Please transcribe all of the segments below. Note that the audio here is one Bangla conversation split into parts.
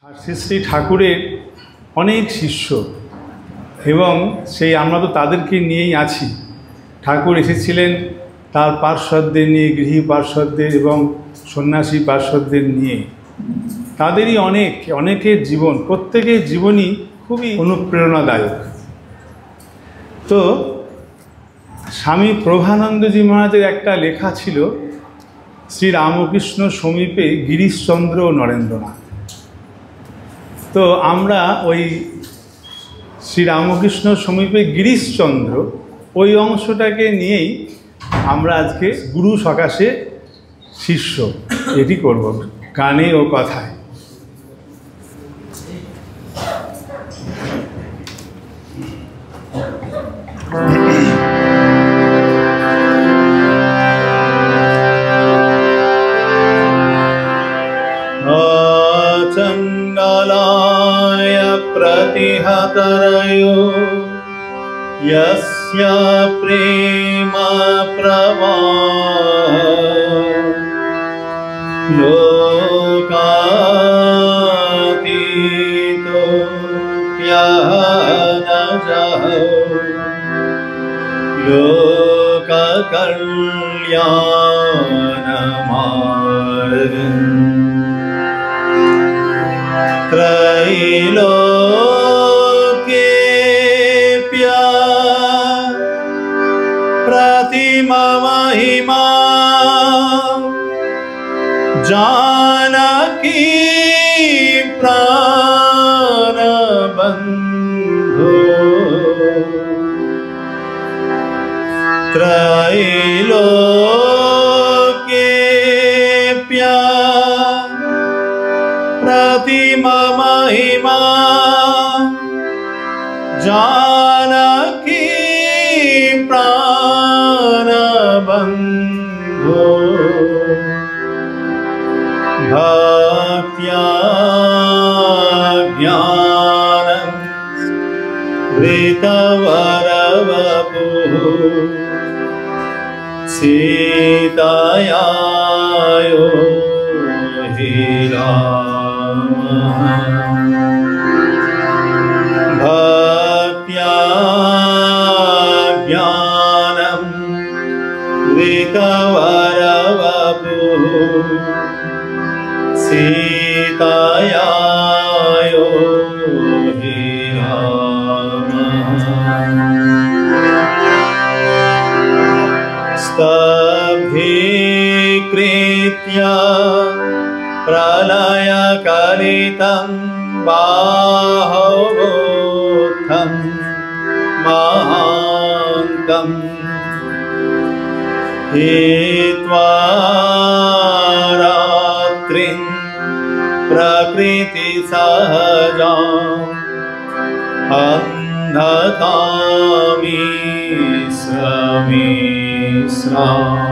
শ্রী শ্রী ঠাকুরের অনেক শিষ্য এবং সেই আমরা তো তাদেরকে নিয়েই আছি। ঠাকুর এসেছিলেন তার পার্শ্বদের নিয়ে, গৃহী পার্শ্বদের এবং সন্ন্যাসী পার্শ্বদের নিয়ে। তাদেরই অনেকের জীবন, প্রত্যেকের জীবনই খুবই অনুপ্রেরণাদায়ক। তো স্বামী প্রভানন্দজি মহারাজের একটা লেখা ছিল, শ্রী রামকৃষ্ণ সমীপে গিরিশচন্দ্র ও নরেন্দ্রনাথ। তো আমরা ওই শ্রী রামকৃষ্ণ সমীপে গিরিশচন্দ্র ওই অংশটাকে নিয়েই আমরা আজকে গুরু সকাশে শিষ্য এটি করব গানে ও কথায়। चण्डालाय प्रतिहतरयो यस्य प्रेम प्रवाह लोकातीतो ज्ञानजः लोककल्याणमार्गम् त्रैलोक्येऽप्य प्रतिममहिमा जानकी प्राणबन्धो त्रैलोक्येऽप्य प्रतिममहिमा जानकी प्राणबन्धो भक्त्या ज्ञानं वृतवरवपुः सीतया भक्त्या ज्ञानं वृतवरवपुः सीतया स्तब्धीकृत्य प्रलयकलितं बाहुबुद्धं महान्तम् हित्वा रात्रिं प्रकृतिसहजाम् अन्धतामिश्रमिश्राम्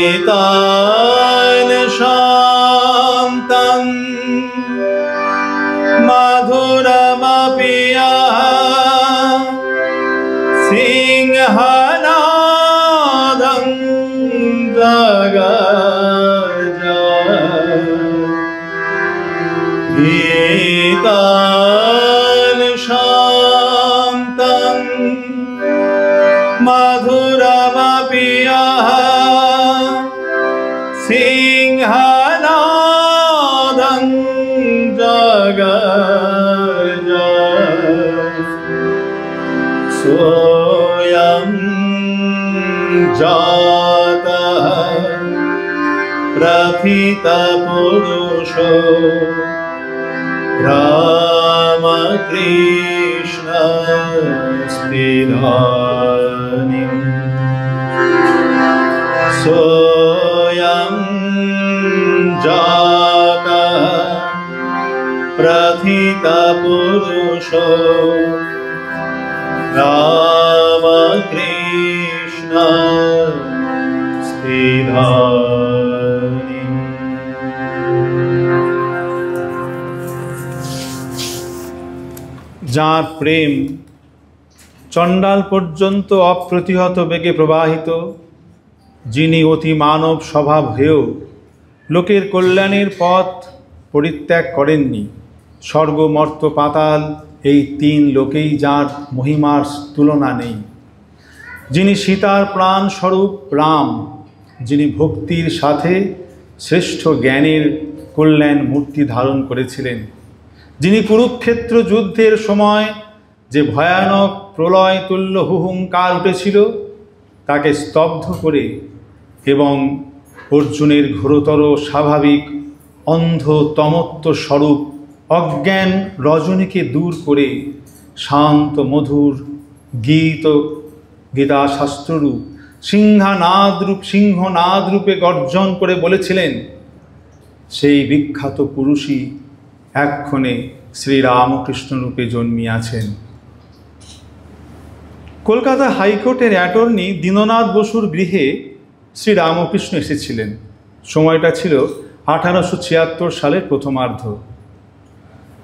गीतान् शान्तं मधुरमपि यः सिंहनादं जगज गीतान् शान्तं मधुरमपि यः सिंहनादं जगज सोऽयं जातः प्रथितपुरुषो रामकृष्णस्थिरानिम् सोऽयं जातः प्रथितपुरुषो रामकृष्णस्थिरानिम्। যার প্রেম চণ্ডাল পর্যন্ত অপ্রতিহত বেগে প্রবাহিত, যিনি অতি মানব স্বভাব হয়েও লোকের কল্যাণের পথ পরিত্যাগ করেননি। স্বর্গ মর্ত্য পাতাল এই তিন লোকেই যার মহিমার তুলনা নেই। যিনি সীতার প্রাণ স্বরূপ রাম, যিনি ভক্তির সাথে শ্রেষ্ঠ জ্ঞানের কল্যাণ মূর্তি ধারণ করেছিলেন, যিনি কুরুক্ষেত্র যুদ্ধের সময় যে ভয়ানক প্রলয় তুল্য হুহুঙ্কার উঠেছিল তাকে স্তব্ধ করে এবং অর্জুনের ঘোরতর স্বাভাবিক অন্ধ তমত্ব স্বরূপ অজ্ঞান রজনীকে দূর করে শান্ত মধুর গীতাশাস্ত্ররূপ সিংহনাদ রূপে গর্জন করে বলেছিলেন, সেই বিখ্যাত পুরুষই এক্ষণে শ্রীরামকৃষ্ণ রূপে জন্মিয়াছেন। কলকাতা হাইকোর্টের অ্যাটর্নি দীননাথ বসুর গৃহে শ্রীরামকৃষ্ণ এসেছিলেন। সময়টা ছিল 1876 সালের প্রথমার্ধ।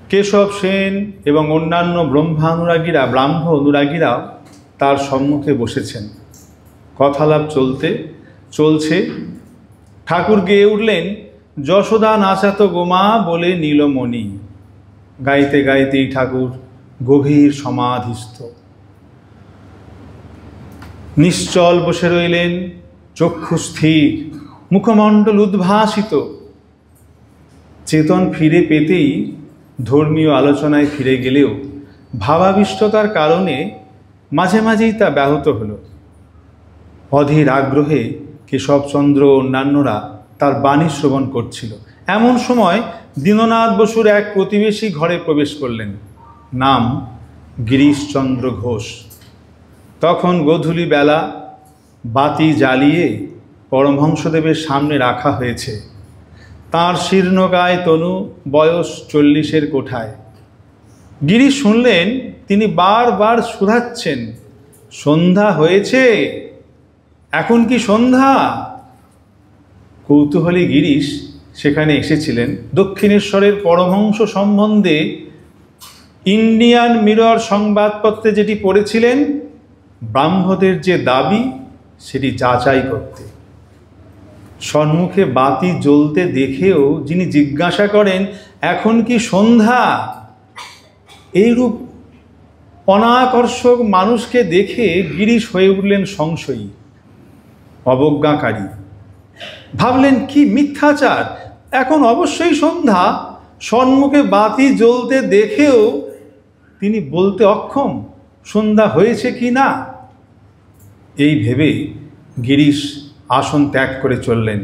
কেশব সেন এবং অন্যান্য ব্রাহ্ম অনুরাগীরা তার সম্মুখে বসেছেন। কথালাপ চলছে। ঠাকুর গেয়ে উঠলেন, যশোদা নাচাত গোমা বলে নীলমণি। গাইতে গাইতেই ঠাকুর গভীর সমাধিস্থ। নিশ্চল বসে রইলেন, চক্ষু স্থির, মুখমণ্ডল উদ্ভাসিত। চেতন ফিরে পেতেই ধর্মীয় আলোচনায় ফিরে গেলেও ভাবাবিষ্টতার কারণে মাঝে মাঝেই তা ব্যাহত হল। অধীর আগ্রহে কেশবচন্দ্র অন্যান্যরা তার বাণী শ্রবণ করছিল। এমন সময় দীননাথ বসুর এক প্রতিবেশী ঘরে প্রবেশ করলেন। নাম গিরিশচন্দ্র ঘোষ। তখন গোধূলি বেলা, বাতি জ্বালিয়ে পরমহংসদেবের সামনে রাখা হয়েছে। তাঁর শীর্ণকায় তনু, বয়স 40-এর কোঠায়। গিরিশ শুনলেন তিনি বারবার শুধাচ্ছেন, সন্ধ্যা হয়েছে, এখন কি সন্ধ্যা? কৌতূহলী গিরিশ সেখানে এসেছিলেন দক্ষিণেশ্বরের পরমহংস সম্বন্ধে ইন্ডিয়ান মিরর সংবাদপত্রে যেটি পড়েছিলেন, ব্রাহ্মদের যে দাবি সেটি যাচাই করতে। সম্মুখে বাতি জ্বলতে দেখেও যিনি জিজ্ঞাসা করেন, এখন কি সন্ধ্যা? এইরূপ অনাকর্ষক মানুষকে দেখে গিরিশ হয়ে উঠলেন সংশয়ী, অবজ্ঞাকারী। ভাবলেন, কি মিথ্যাচার! এখন অবশ্যই সন্ধ্যা, সম্মুখে বাতি জ্বলতে দেখেও তিনি বলতে অক্ষম সন্ধ্যা হয়েছে কি না। এই ভেবে গিরিশ আসন ত্যাগ করে চললেন।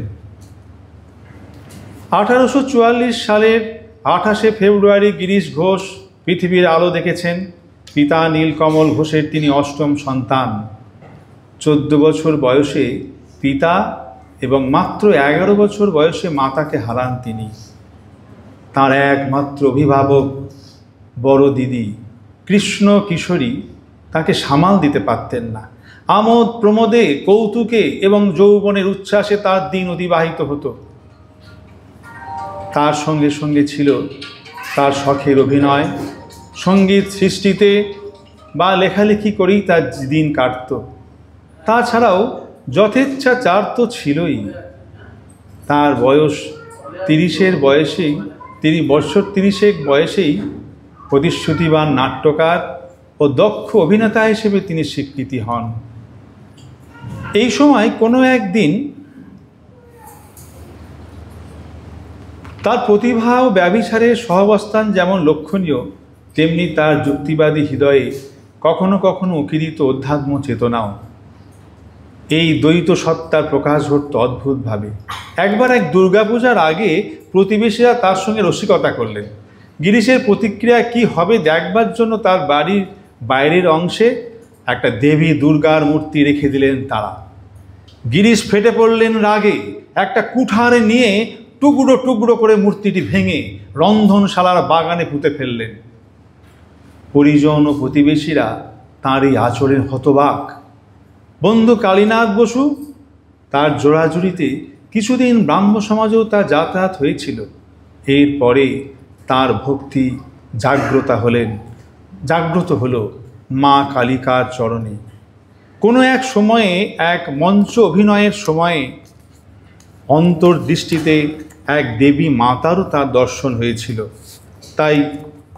1844 সালের 28শে ফেব্রুয়ারি গিরিশ ঘোষ পৃথিবীর আলো দেখেছেন। পিতা নীলকমল ঘোষের তিনি অষ্টম সন্তান। 14 বছর বয়সে পিতা এবং মাত্র 11 বছর বয়সে মাতাকে হারান তিনি। তাঁর একমাত্র অভিভাবক বড় দিদি কৃষ্ণ কিশোরী তাকে সামাল দিতে পারতেন না। আমোদ প্রমোদে, কৌতুকে এবং যৌবনের উচ্ছ্বাসে তার দিন অতিবাহিত হতো। তার সঙ্গে সঙ্গে ছিল তার শখের অভিনয়, সঙ্গীত সৃষ্টিতে বা লেখালেখি করেই তার দিন কাটত। তাছাড়াও যথেচ্ছাচার তো ছিলই। তার বয়স 30-এর বয়সেই, 30 বয়সেই প্রতিশ্রুতিবান নাট্যকার ও দক্ষ অভিনেতা হিসেবে তিনি স্বীকৃতি হন। এই সময় কোনো একদিন তার প্রতিভা ও ব্যভিচারের সহাবস্থান যেমন লক্ষণীয়, তেমনি তার যুক্তিবাদী হৃদয়ে কখনো কখনো উকিরিত অধ্যাত্ম চেতনাও। এই দ্বৈত সত্তার প্রকাশ ঘটত অদ্ভুতভাবে। একবার এক দুর্গাপূজার আগে প্রতিবেশীরা তার সঙ্গে রসিকতা করলেন। গিরিশের প্রতিক্রিয়া কি হবে দেখবার জন্য তার বাড়ির বাইরের অংশে একটা দেবী দুর্গার মূর্তি রেখে দিলেন তারা। গিরিশ ফেটে পড়লেন রাগে। একটা কুঠারে নিয়ে টুকরো টুকরো করে মূর্তিটি ভেঙে রন্ধনশালার বাগানে পুঁতে ফেললেন। পরিজন ও প্রতিবেশীরা তাঁর এই আচরণে হতবাক। বন্ধু কালীনাথ বসু, তার জোড়াজুড়িতে কিছুদিন ব্রাহ্ম সমাজেও তার যাতায়াত হয়েছিল। এরপরে তার ভক্তি জাগ্রত হলো মা কালিকার চরণে। কোনো এক সময়ে, এক মঞ্চ অভিনয়ের সময়ে অন্তর্দৃষ্টিতে এক দেবী মাতারও তার দর্শন হয়েছিল। তাই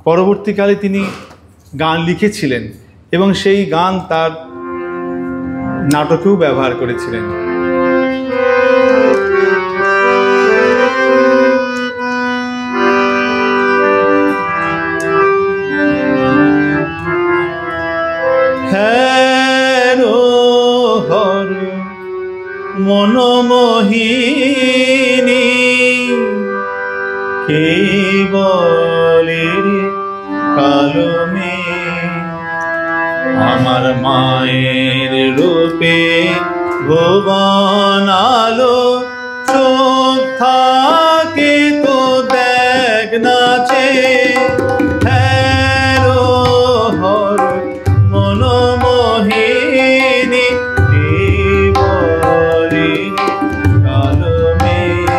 পরবর্তীকালে তিনি গান লিখেছিলেন এবং সেই গান তার নাটকেও ব্যবহার করেছিলেন। মনমোহিনী কে বলে রে কালো মেঘ, আমার মায়ের রূপে ভুবন আলো, চোখ থাকে তো দেখ নাচে। হ্যারো হর মনমোহিনী কে বলে কালো মেঘ,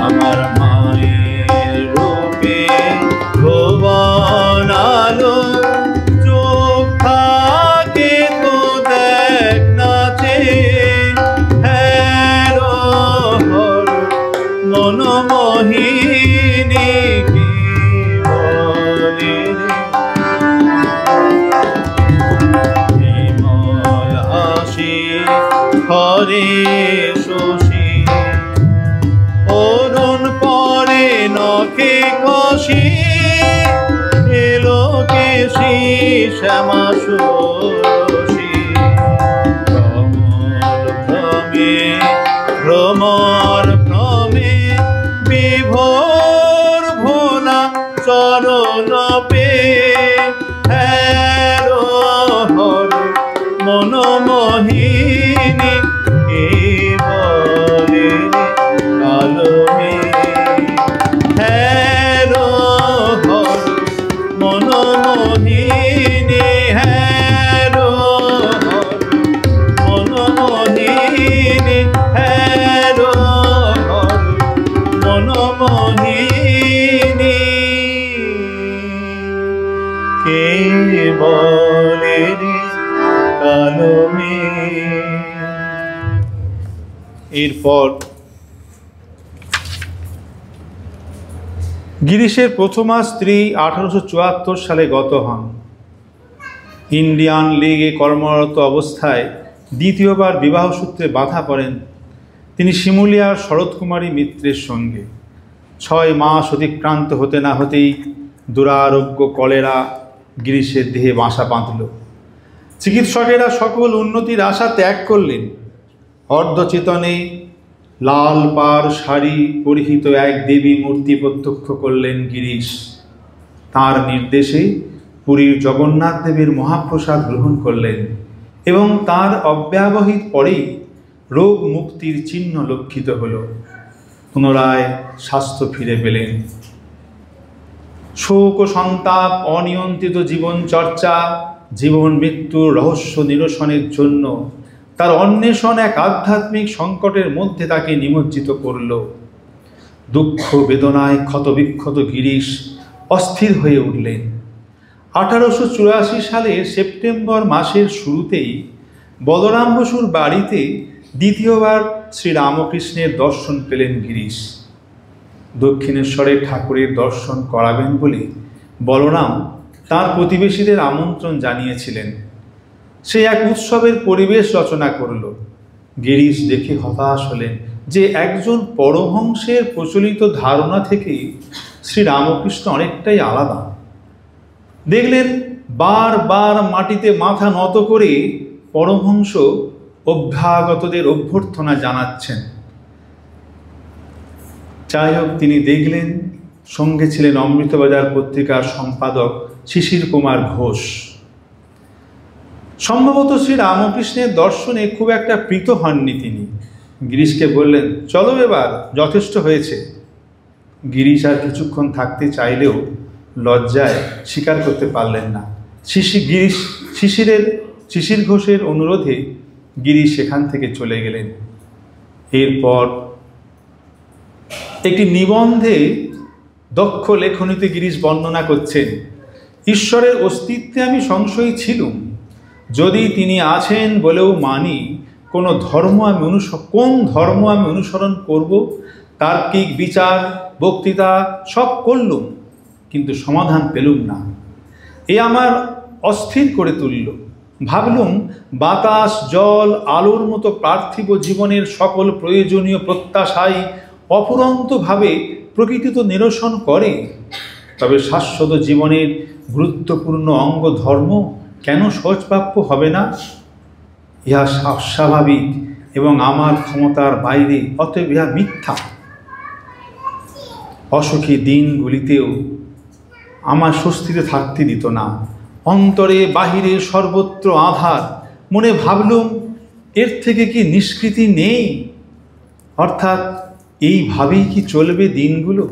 আমার মায়ের রূপে ভুবন আলো, চোখ থাকে তো দেখ নাচে। হ্যারো হর মনমোহিনী কে বলে হিমল আসি হরে শশী, অরুণ পরে নখে কষি, এলো কেশি শ্যামা শশী। কমল ভ্রমে ভ্রমর ভ্রমে বিভোর ভোলা চরণ পে। হ্যারো হর মনমোহিনী কে বলে কালো মেঘ। হ্যারো হর মনমোহিনী, হ্যারো হর মনমোহিনী, হ্যারো হর মনমোহিনী কে বলে রে কালো মেঘ। এরপর গিরিশের প্রথমা স্ত্রী 1874 সালে গত হন। ইন্ডিয়ান লীগে কর্মরত অবস্থায় দ্বিতীয়বার বিবাহসূত্রে বাধা পড়েন তিনি শিমুলিয়ার শরৎকুমারী মিত্রের সঙ্গে। 6 মাস অতিক্রান্ত হতে না হতেই দুরারোগ্য কলেরা গিরিশের দেহে বাসা বাঁধল। চিকিৎসকেরা সকল উন্নতির আশা ত্যাগ করলেন। অর্ধচেতনে লাল পাড় শাড়ি পরিহিত এক দেবী মূর্তি প্রত্যক্ষ করলেন গিরিশ। তার নির্দেশে পুরীর জগন্নাথ দেবের মহাপ্রসাদ গ্রহণ করলেন এবং তার অব্যবহিত পরেই রোগ মুক্তির চিহ্ন লক্ষিত হল। পুনরায় স্বাস্থ্য ফিরে পেলেন। শোক ও সন্তাপ, অনিয়ন্ত্রিত জীবন চর্চা, জীবন মৃত্যুর রহস্য নিরসনের জন্য তার অন্বেষণ এক আধ্যাত্মিক সংকটের মধ্যে তাকে নিমজ্জিত করল। দুঃখ বেদনায় ক্ষতবিক্ষত গিরিশ অস্থির হয়ে উঠলেন। 1884 সালের সেপ্টেম্বর মাসের শুরুতেই বলরাম বসুর বাড়িতে দ্বিতীয়বার শ্রীরামকৃষ্ণের দর্শন পেলেন গিরিশ। দক্ষিণেশ্বরে ঠাকুরের দর্শন করাবেন বলে বলরাম তার প্রতিবেশীদের আমন্ত্রণ জানিয়েছিলেন। সে এক উৎসবের পরিবেশ রচনা করল। গিরিশ দেখে হতাশ হলেন যে একজন পরমহংসের প্রচলিত ধারণা থেকে শ্রীরামকৃষ্ণ অনেকটাই আলাদা। দেখলেন বারবার মাটিতে মাথা নত করে পরমহংস অভ্যাগতদের অভ্যর্থনা জানাচ্ছেন। যাই হোক, তিনি দেখলেন সঙ্গে ছিলেন অমৃতবাজার পত্রিকার সম্পাদক শিশির কুমার ঘোষ। সম্ভবত শ্রী রামকৃষ্ণের দর্শনে খুব একটা প্রীত হননি তিনি। গিরিশকে বললেন, চলো এবার, যথেষ্ট হয়েছে। গিরিশ আর কিছুক্ষণ থাকতে চাইলেও লজ্জায় স্বীকার করতে পারলেন না। শিশির ঘোষের অনুরোধে গিরিশ সেখান থেকে চলে গেলেন। এরপর একটি নিবন্ধে দক্ষ লেখনীতে গিরিশ বর্ণনা করছেন, ঈশ্বরের অস্তিত্বে আমি সংশয়ী ছিলুম। যদি তিনি আছেন বলেও মানি, কোন ধর্ম আমি অনুসরণ করব তার্কিক বিচার বক্তৃতা সব করলুম, কিন্তু সমাধান পেলুম না। এ আমার অস্থির করে তুলল। ভাবলুম বাতাস জল আলোর মতো পার্থিব জীবনের সকল প্রয়োজনীয় প্রত্যাশাই অফুরন্তভাবে প্রকৃতি তো নিরসন করে, তবে শাশ্বত জীবনের গুরুত্বপূর্ণ অঙ্গ ধর্ম কেন সহজপ্রাপ্য হবে না? ইহা অস্বাভাবিক এবং আমার ক্ষমতার বাইরে, অতএব ইহা মিথ্যা। অসুখী দিনগুলিতেও আমার স্বস্তিতে থাকতে দিত না। অন্তরে বাহিরে সর্বত্র আধার। মনে ভাবলুম এর থেকে কি নিষ্কৃতি নেই? অর্থাৎ এইভাবেই কি চলবে দিনগুলো?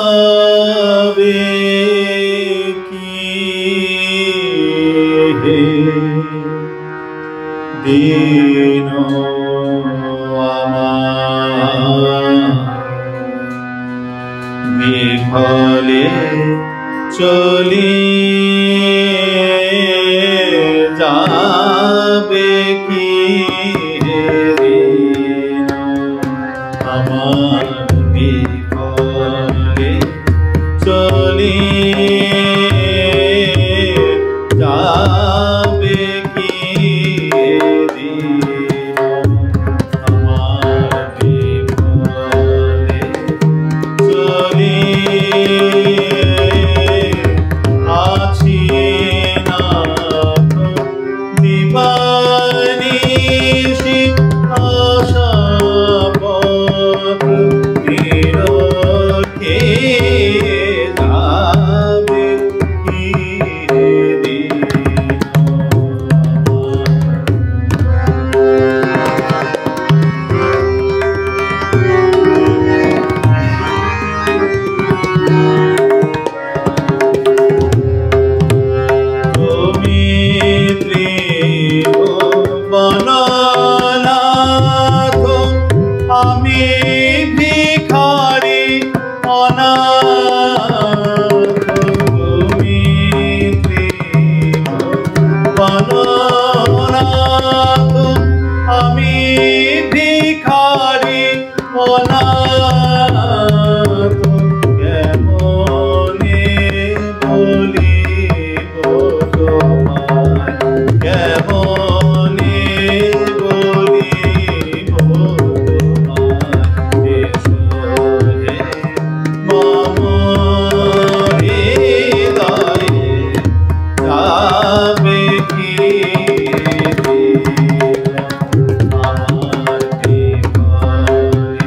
যাবে কি হে দিন আমার, বিফলে চলি যাবে কি হে দিন আমার, বিফলে চলি যাবে কি দিন আমার, বিফলে চলি আছি না দিবানিশি আশা পথ নিরখে যাবে কি দিন তুমি ত্রিভুবননাথ, আমি ভিখারি অনাথ। তুমি ত্রিভুবননাথ, আমি ভিখারি অনাথ। কেমনে বলিব তোমায়, কেমনে বলিব তোমায়, এসো হে মম হৃদয়ে যাবে কি দিন আমার, বিফলে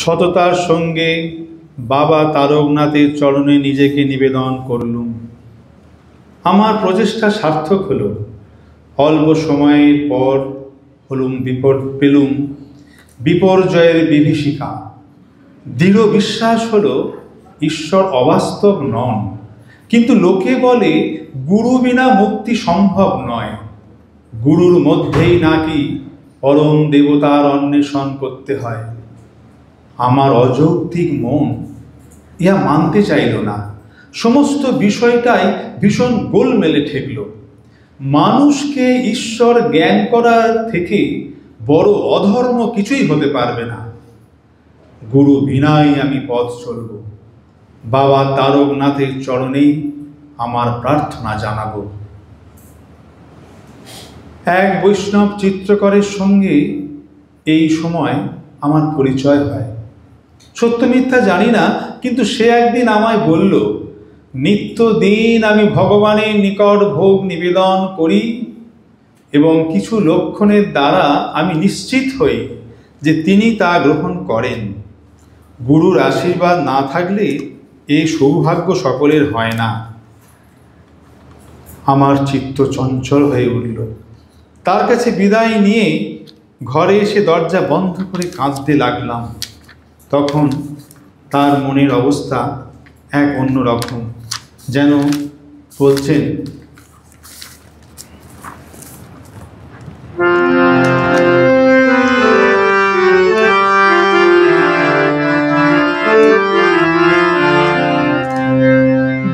সততার সঙ্গে বাবা তারকনাথের চরণে নিজেকে নিবেদন করলুম। আমার প্রচেষ্টা সার্থক হলো। অল্প সময়ের পর পেলুম বিপর্যয়ের বিভীষিকা। দৃঢ় বিশ্বাস হলো ঈশ্বর অবাস্তব নন, কিন্তু লোকে বলে গুরু বিনা মুক্তি সম্ভব নয়। গুরুর মধ্যেই নাকি পরম দেবতার অন্বেষণ করতে হয়। আমার অযৌক্তিক মন ইহা মানতে চাইল না। সমস্ত বিষয়টাই ভীষণ গোলমেলে ঠেকল। মানুষকে ঈশ্বর জ্ঞান করার থেকে বড় অধর্ম কিছুই হতে পারবে না। গুরু বিনাই আমি পথ চলব। বাবা তারকনাথের চরণেই আমার প্রার্থনা জানাব। এক বৈষ্ণব চিত্রকরের সঙ্গে এই সময় আমার পরিচয় হয়। সত্য মিথ্যা জানি না, কিন্তু সে একদিন আমায় বলল, নিত্যদিন আমি ভগবানের নিকট ভোগ নিবেদন করি এবং কিছু লক্ষণের দ্বারা আমি নিশ্চিত হই যে তিনি তা গ্রহণ করেন। গুরুর আশীর্বাদ না থাকলে এই সৌভাগ্য সকলের হয় না। আমার চিত্ত চঞ্চল হয়ে উঠল। তার কাছে বিদায় নিয়ে ঘরে এসে দরজা বন্ধ করে কাঁদতে লাগলাম। তখন তার মনের অবস্থা এক অন্যরকম, যেন বলছেন,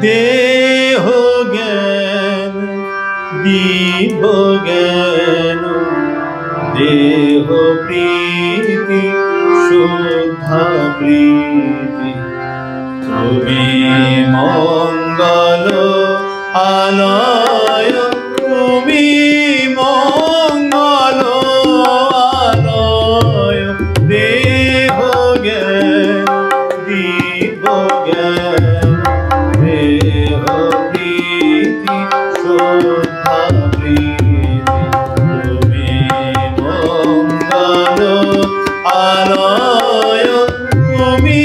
দেহ জ্ঞান দিব জ্ঞান, দেহ প্রীতি শুদ্ধা প্রীতি, তুমি মঙ্গল আলয়, তুমি মঙ্গল আলয়, দেহ জ্ঞান দিব জ্ঞান, দেহ প্রীতি শুদ্ধা প্রীতি, তুমি মঙ্গল আলয়, তুমি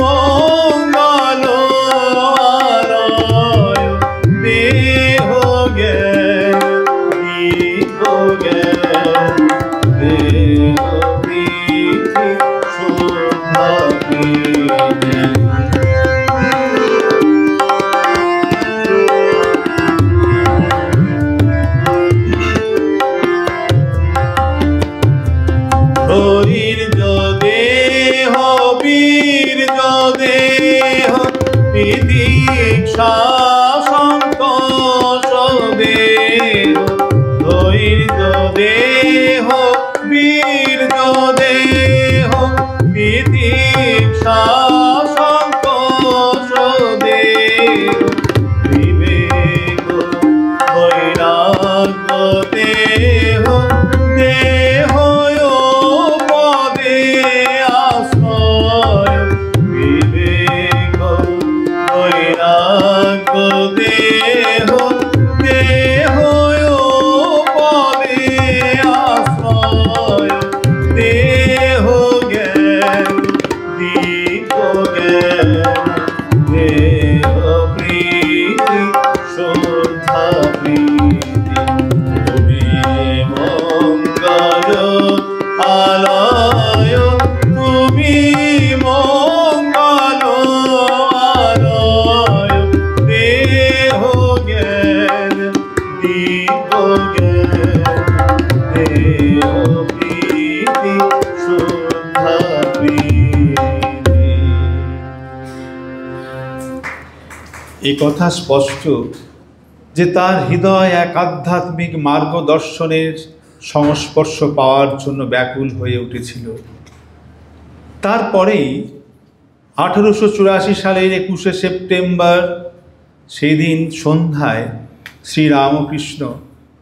মঙ্গল আলয়, দেহ জ্ঞান দিব জ্ঞান, দেহ প্রীতি শুদ্ধা প্রীতি। হরির দেহ বীর দেহ বিদীক্ষা সন্তোষ দেহ, হরির দেহ বীর দেহ বিদীক্ষা সন্তোষ দেহ, বিবেক বৈরাগ্য দেহ, দেহ পদে আশ্রয়, বিবেক বৈরাগ্য দেহ, দেহ পদে আশ্রয়, দেহ জ্ঞান দিব জ্ঞান, দেহ প্রীতি শুদ্ধা প্রীতি, তুমি মঙ্গল আলয়, তুমি মঙ্গল আলয়, দেহ জ্ঞান দিব জ্ঞান, দেহ প্রীতি শুদ্ধা প্রীতি। এ কথা স্পষ্ট যে তার হৃদয় এক আধ্যাত্মিক মার্গদর্শনের সংস্পর্শ পাওয়ার জন্য ব্যাকুল হয়ে উঠেছিল। তারপরেই 1884 সালের 21শে সেপ্টেম্বর সেই দিন সন্ধ্যায় শ্রীরামকৃষ্ণ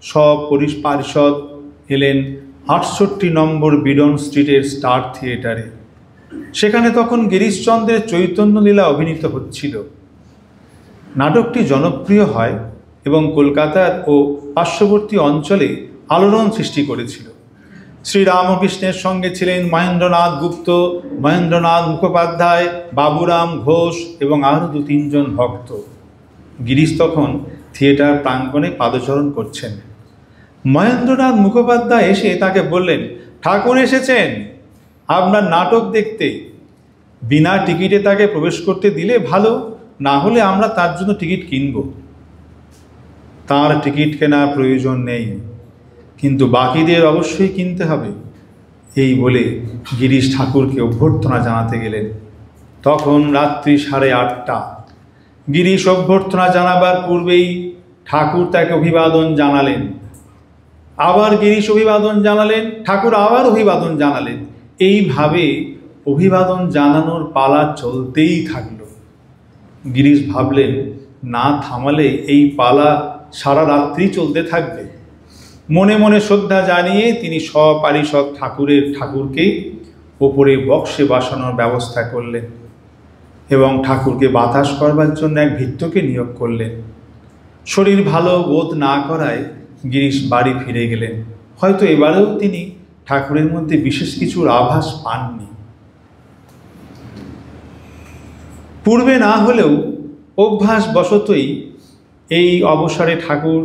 সপরিপার্ষদ এলেন 68 নম্বর বিডন স্ট্রিটের স্টার থিয়েটারে। সেখানে তখন গিরিশচন্দ্রের চৈতন্যলীলা অভিনীত হচ্ছিল। নাটকটি জনপ্রিয় হয় এবং কলকাতার ও পার্শ্ববর্তী অঞ্চলে আলোড়ন সৃষ্টি করেছিল। শ্রীরামকৃষ্ণের সঙ্গে ছিলেন মহেন্দ্রনাথ গুপ্ত, মহেন্দ্রনাথ মুখোপাধ্যায়, বাবুরাম ঘোষ এবং আরও 2-3 জন ভক্ত। গিরিশ তখন থিয়েটার প্রাঙ্গণে পাদচরণ করছেন। মহেন্দ্রনাথ মুখোপাধ্যায় এসে তাকে বললেন, ঠাকুর এসেছেন আপনার নাটক দেখতে। বিনা টিকিটে তাকে প্রবেশ করতে দিলে ভালো, না হলে আমরা তার জন্য টিকিট কিনব। তার টিকিট কেনার প্রয়োজন নেই, কিন্তু বাকিদের অবশ্যই কিনতে হবে। এই বলে গিরিশ ঠাকুরকে অভ্যর্থনা জানাতে গেলেন। তখন রাত্রি 8:30। গিরিশ অভ্যর্থনা জানাবার পূর্বেই ঠাকুর তাকে অভিবাদন জানালেন। আবার গিরিশ অভিবাদন জানালেন, ঠাকুর আবার অভিবাদন জানালেন। এইভাবে অভিবাদন জানানোর পালা চলতেই থাকল। গিরিশ ভাবলেন, না থামালে এই পালা সারা রাত্রি চলতে থাকবে। মনে মনে শ্রদ্ধা জানিয়ে তিনি সপারিষদ ঠাকুরকে ওপরে বক্সে বসানোর ব্যবস্থা করলেন এবং ঠাকুরকে বাতাস করবার জন্য এক ভৃত্যকে নিয়োগ করলেন। শরীর ভালো বোধ না করায় গিরিশ বাড়ি ফিরে গেলেন। হয়তো এবারেও তিনি ঠাকুরের মধ্যে বিশেষ কিছুর আভাস পাননি। পূর্বে না হলেও অভ্যাসবশতই এই অবসরে ঠাকুর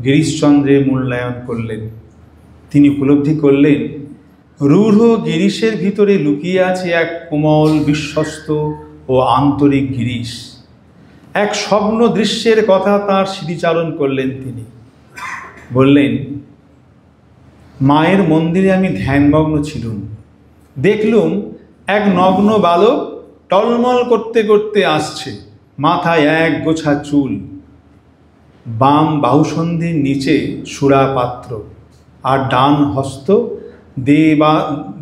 গিরিশচন্দ্রের মূল্যায়ন করলেন। তিনি উপলব্ধি করলেন, রূঢ় গিরিশের ভিতরে লুকিয়ে আছে এক কোমল, বিশ্বস্ত ও আন্তরিক গিরিশ। এক স্বপ্ন দৃশ্যের কথা তার স্মৃতিচারণ করলেন। তিনি বললেন, মায়ের মন্দিরে আমি ধ্যানমগ্ন ছিলুম। দেখলুম এক নগ্ন বালক টলমল করতে করতে আসছে, মাথায় এক গোছা চুল, বাম বাহুসন্ধির নিচে সুরা পাত্র, আর ডান হস্ত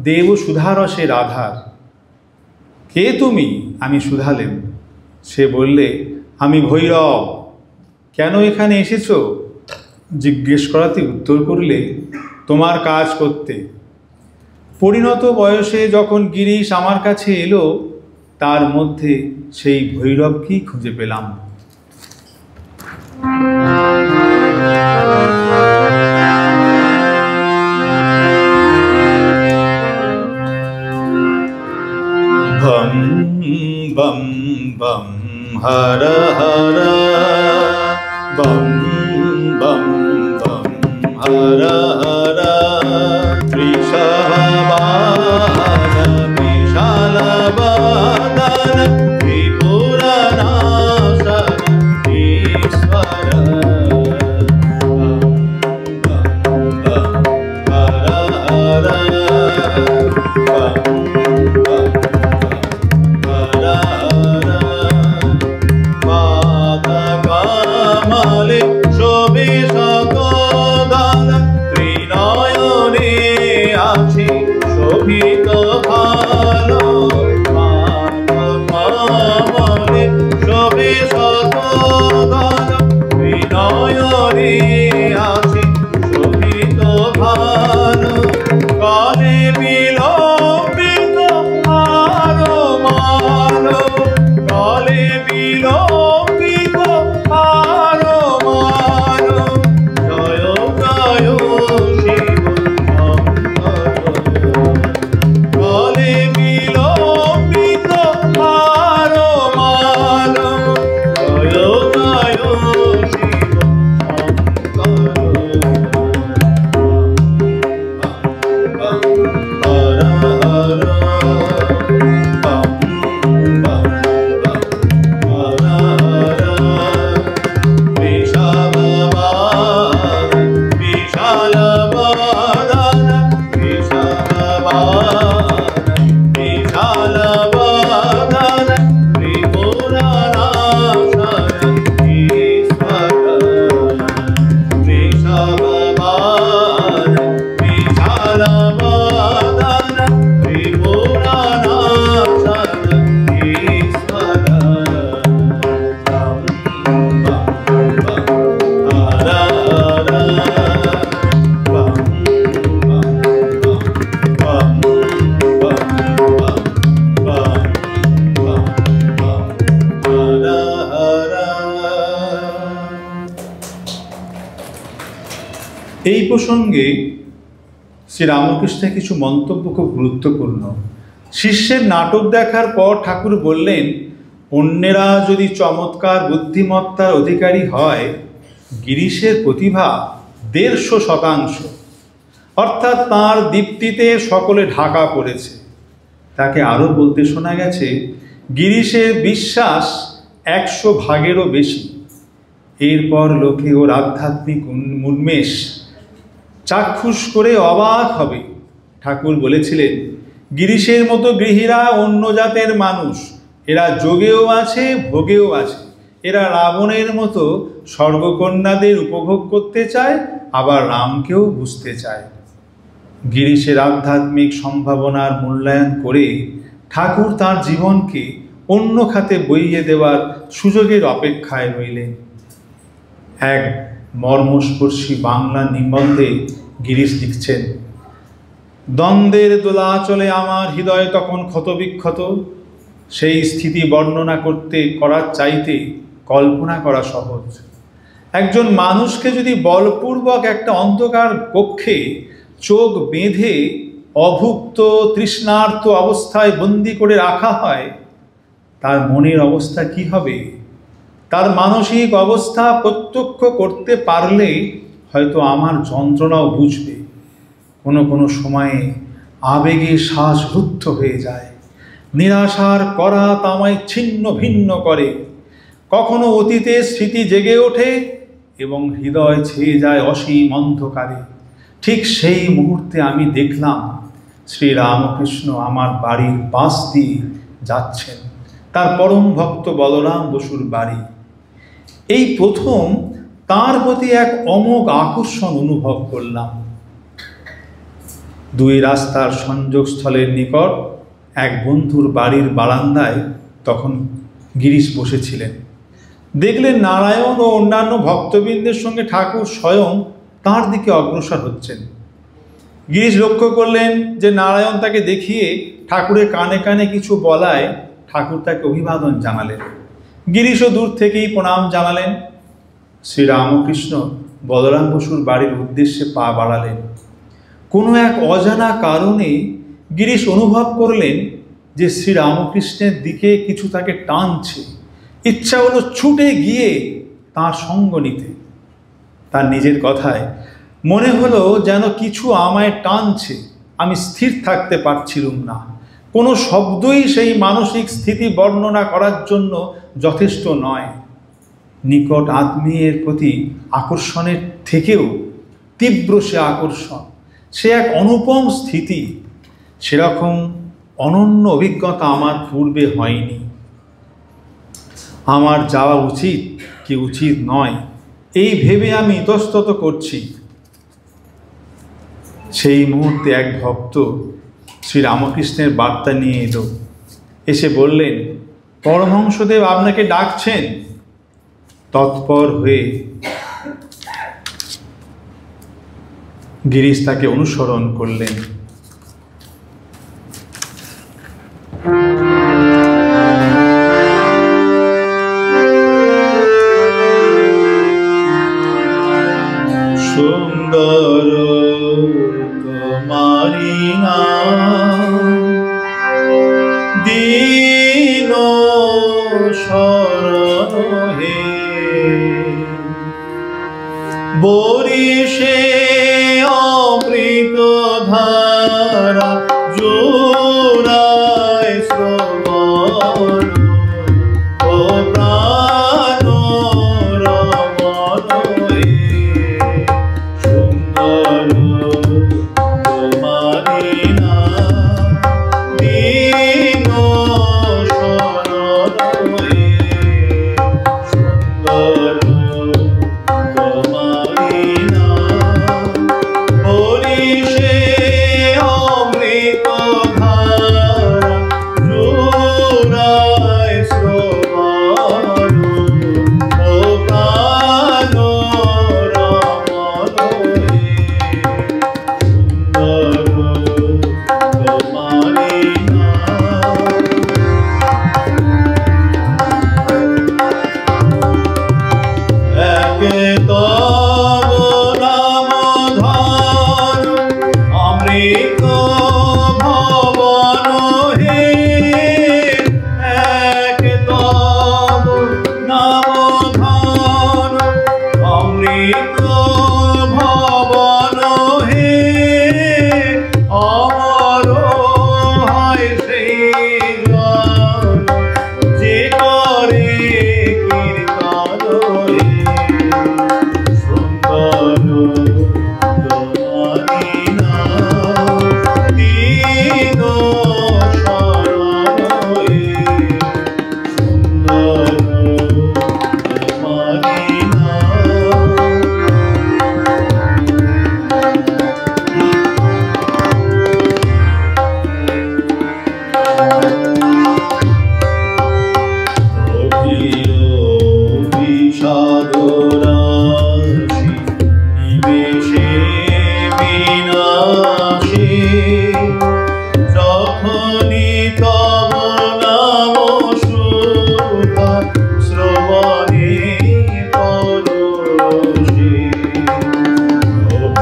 দেব সুধারসের আধার। কে তুমি? আমি শুধালেম। সে বললে, আমি ভৈরব। কেন এখানে এসেছ জিজ্ঞেস করাতে উত্তর করলে, তোমার কাজ করতে। পরিণত বয়সে যখন গিরিশ আমার কাছে এলো, তার মধ্যে সেই ভৈরবকেই খুঁজে পেলাম। বম বম বম হর হর, বম বম বম হর হর, ঋষভবাহন বিশালবাদন ত্রিপুরনাশন ঈশ্বর। Bomb bomb Har Har, bomb bomb Har Har, পাদকমলে শোভিত দল, ত্রিনয়নে আছে শোভিত ভালো। পাদকমলে শোভিত দল, ত্রিনয়নে আছে শোভিত ভালো। কলে বিলম্বিত আরো মালো, কলে বিলম্বিত আরো মালো। জয় জয় শিব শঙ্কর, কলে বিলম্বিত আরো মালো। জয় জয় শিব শঙ্কর। এই প্রসঙ্গে শ্রীরামকৃষ্ণের কিছু মন্তব্য খুব গুরুত্বপূর্ণ। শিষ্যের নাটক দেখার পর ঠাকুর বললেন, অন্যেরা যদি চমৎকার বুদ্ধিমত্তার অধিকারী হয়, গিরিশের প্রতিভা 150%, অর্থাৎ তাঁর দীপ্তিতে সকলে ঢাকা পড়েছে। তাকে আরও বলতে শোনা গেছে, গিরিশের বিশ্বাস 100 ভাগেরও বেশি। এরপর লোকে ওর আধ্যাত্মিক উন্মেষ চাক্ষুষ করে অবাক হবে। ঠাকুর বলেছিলেন, গিরিশের মতো গৃহীরা অন্য জাতের মানুষ, এরা যোগেও আছে, ভোগেও আছে। এরা রাবণের মতো স্বর্গকন্যাদের উপভোগ করতে চায়, আবার রামকেও বুঝতে চায়। গিরিশের আধ্যাত্মিক সম্ভাবনার মূল্যায়ন করে ঠাকুর তার জীবনকে অন্য খাতে বইয়ে দেওয়ার সুযোগের অপেক্ষায় রইলেন। এক মর্মস্পর্শী বাংলা নিবন্ধে গিরিশ লিখছেন, দ্বন্দ্বের দোলাচলে আমার হৃদয় তখন ক্ষতবিক্ষত। সেই স্থিতি বর্ণনা করার চাইতে কল্পনা করা সহজ। একজন মানুষকে যদি বলপূর্বক একটা অন্ধকার কক্ষে চোখ বেঁধে অভুক্ত তৃষ্ণার্ত অবস্থায় বন্দি করে রাখা হয়, তার মনের অবস্থা কি হবে? তার মানসিক অবস্থা প্রত্যক্ষ করতে পারলে হয়তো আমার যন্ত্রণাও বুঝবে। কোনো কোনো সময়ে আবেগে শ্বাসরুদ্ধ হয়ে যায়, নিরাশার করাত আমায় ছিন্ন ভিন্ন করে। কখনো অতীতের স্মৃতি জেগে ওঠে এবং হৃদয় ছেয়ে যায় অসীম অন্ধকারে। ঠিক সেই মুহূর্তে আমি দেখলাম শ্রীরামকৃষ্ণ আমার বাড়ির পাশ দিয়ে যাচ্ছেন, তার পরম ভক্ত বলরাম বসুর বাড়ি। এই প্রথম তার প্রতি এক অমোঘ আকর্ষণ অনুভব করলাম। দুই রাস্তার সংযোগস্থলের নিকট এক বন্ধুর বাড়ির বারান্দায় তখন গিরিশ বসেছিলেন। দেখলেন নারায়ণ ও অন্যান্য ভক্তবৃন্দের সঙ্গে ঠাকুর স্বয়ং তাঁর দিকে অগ্রসর হচ্ছেন। গিরিশ লক্ষ্য করলেন যে নারায়ণ তাকে দেখিয়ে ঠাকুরের কানে কানে কিছু বলায় ঠাকুর তাকে অভিবাদন জানালেন। গিরিশও দূর থেকেই প্রণাম জানালেন। শ্রীরামকৃষ্ণ বলরাম বসুর বাড়ির উদ্দেশ্যে পা বাড়ালেন। কোনো এক অজানা কারণে গিরিশ অনুভব করলেন যে শ্রীরামকৃষ্ণের দিকে কিছু তাকে টানছে। ইচ্ছা হলো ছুটে গিয়ে তাঁর সঙ্গ নিতে। তার নিজের কথায় মনে হলো যেন কিছু আমায় টানছে, আমি স্থির থাকতে পারছিলুম না। কোনো শব্দই সেই মানসিক স্থিতি বর্ণনা করার জন্য যথেষ্ট নয়। নিকট আত্মীয়ের প্রতি আকর্ষণের থেকেও তীব্র সে আকর্ষণ, সে এক অনুপম স্থিতি। সেরকম অনন্য অভিজ্ঞতা আমার পূর্বে হয়নি। আমার যাওয়া উচিত কি উচিত নয় এই ভেবে আমি ইতস্তত করছি। সেই মুহূর্তে এক ভক্ত শ্রীরামকৃষ্ণের বার্তা নিয়ে এলো। এসে বললেন, পরমহংসদেব আপনাকে ডাকছেন। তৎপর হয়ে গিরিশ তাকে অনুসরণ করলেন। সুন্দর তোমারি নাম, দীন শরণ হে, বরিশে অমৃত ধারা জোড়ায় শ্রবণ, ও প্রাণ রমণ হে, সুন্দর তোমারি নাম, দীন শরণ হে, সুন্দর তোমারি নাম, হরিষে অমৃত ধারা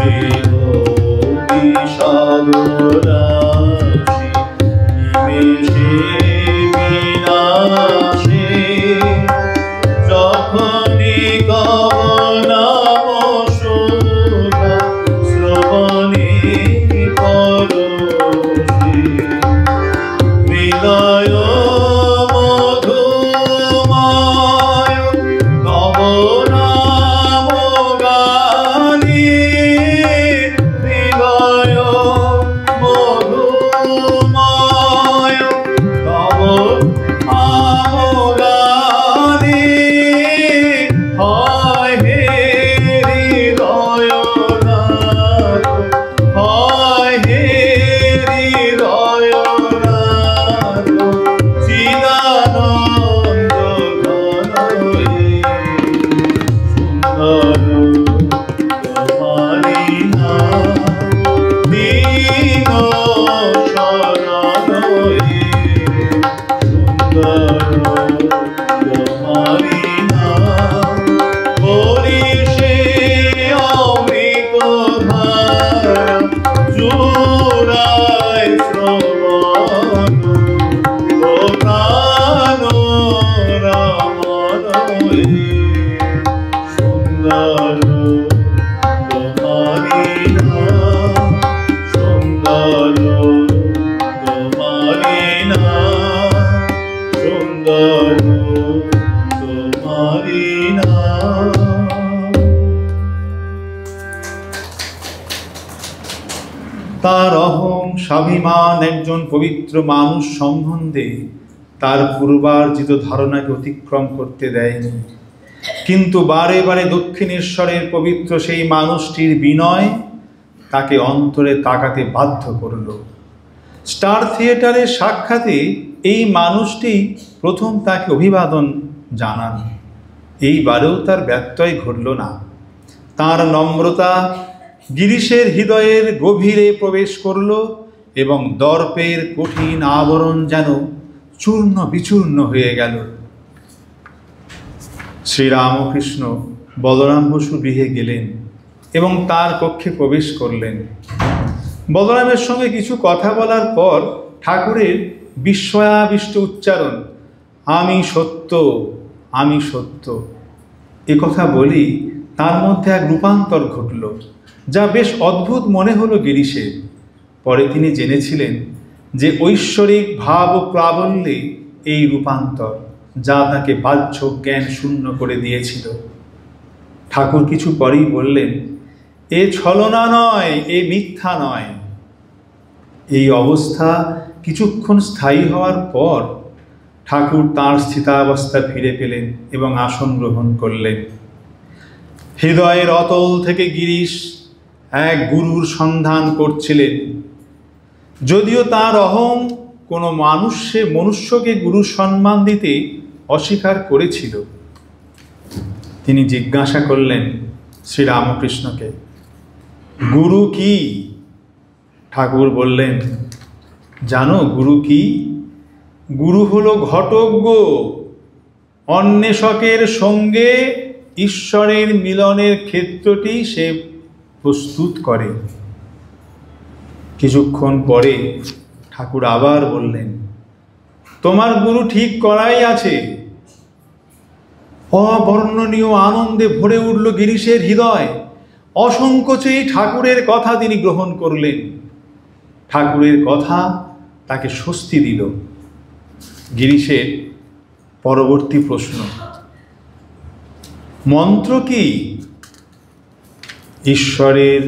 দেহ বিষাদ রাশি নিমেষে বিনাশে যখনই গগনাম শোভা শ্রবণে পরশে হৃদয় মধুময় নব নাম গানে হৃদয় মধুময় নব নাম গানে হয় হে হৃদয়নাথ হয় হে হৃদয়নাথ চিদানন্দ ঘনয়ে সুন্দর তোমারি নাম দীন শরণয়ে সুন্দর তোমারি নাম বরিষে অমৃত ধারা জুড়ায় শ্রবণ ও প্রাণ রমণয়ে সুন্দর তোমারি নাম সুন্দর তোমারি নাম সুন্দর তোমারি নাম। তার অহং স্বাভিমান একজন পবিত্র মানুষ সম্বন্ধে তার পূর্বার্জিত ধারণাকে অতিক্রম করতে দেয়নি, কিন্তু বারে বারে দক্ষিণেশ্বরের পবিত্র সেই মানুষটির বিনয় তাকে অন্তরে তাকাতে বাধ্য করল। স্টার থিয়েটারের সাক্ষাতে এই মানুষটি প্রথম তাকে অভিবাদন জানান। এইবারেও তার ব্যত্যয় ঘটল না। তার নম্রতা গিরিশের হৃদয়ের গভীরে প্রবেশ করল এবং দর্পের কঠিন আবরণ যেন চূর্ণ বিচূর্ণ হয়ে গেল। শ্রীরামকৃষ্ণ বলরাম বসু গৃহে গেলেন এবং তার কক্ষে প্রবেশ করলেন। বলরামের সঙ্গে কিছু কথা বলার পর ঠাকুরের বিস্ময়াবিষ্ট উচ্চারণ, আমি সত্য, আমি সত্য, এ কথা বলি তার মধ্যে এক রূপান্তর ঘটল, যা বেশ অদ্ভুত মনে হলো গিরিশের। পরে তিনি জেনেছিলেন যে ঐশ্বরিক ভাব ও প্রাবল্যে এই রূপান্তর, যা তাকে বাহ্য জ্ঞান শূন্য করে দিয়েছিল। ঠাকুর কিছু পরেই বললেন, এ ছলনা নয়, এ মিথ্যা নয়। এই অবস্থা কিছুক্ষণ স্থায়ী হওয়ার পর ঠাকুর তাঁর স্থিতাবস্থা ফিরে পেলেন এবং আসন গ্রহণ করলেন। হৃদয়ের অতল থেকে গিরিশ এক গুরুর সন্ধান করছিলেন। যদিও তার অহং কোনো মনুষ্যকে গুরু সম্মান দিতে অস্বীকার করেছিল, তিনি জিজ্ঞাসা করলেন শ্রীরামকৃষ্ণকে, গুরু কি? ঠাকুর বললেন, জানো গুরু কি? গুরু হলো ঘটজ্ঞ, অন্বেষকের সঙ্গে ঈশ্বরের মিলনের ক্ষেত্রটি সে প্রস্তুত করে। কিছুক্ষণ পরে ঠাকুর আবার বললেন, তোমার গুরু ঠিক করাই আছে। অবর্ণনীয় আনন্দে ভরে উঠল গিরিশের হৃদয়। অসংকোচেই ঠাকুরের কথা তিনি গ্রহণ করলেন। ঠাকুরের কথা তাকে স্বস্তি দিল। গিরিশের পরবর্তী প্রশ্ন, মন্ত্র কি? ঈশ্বরের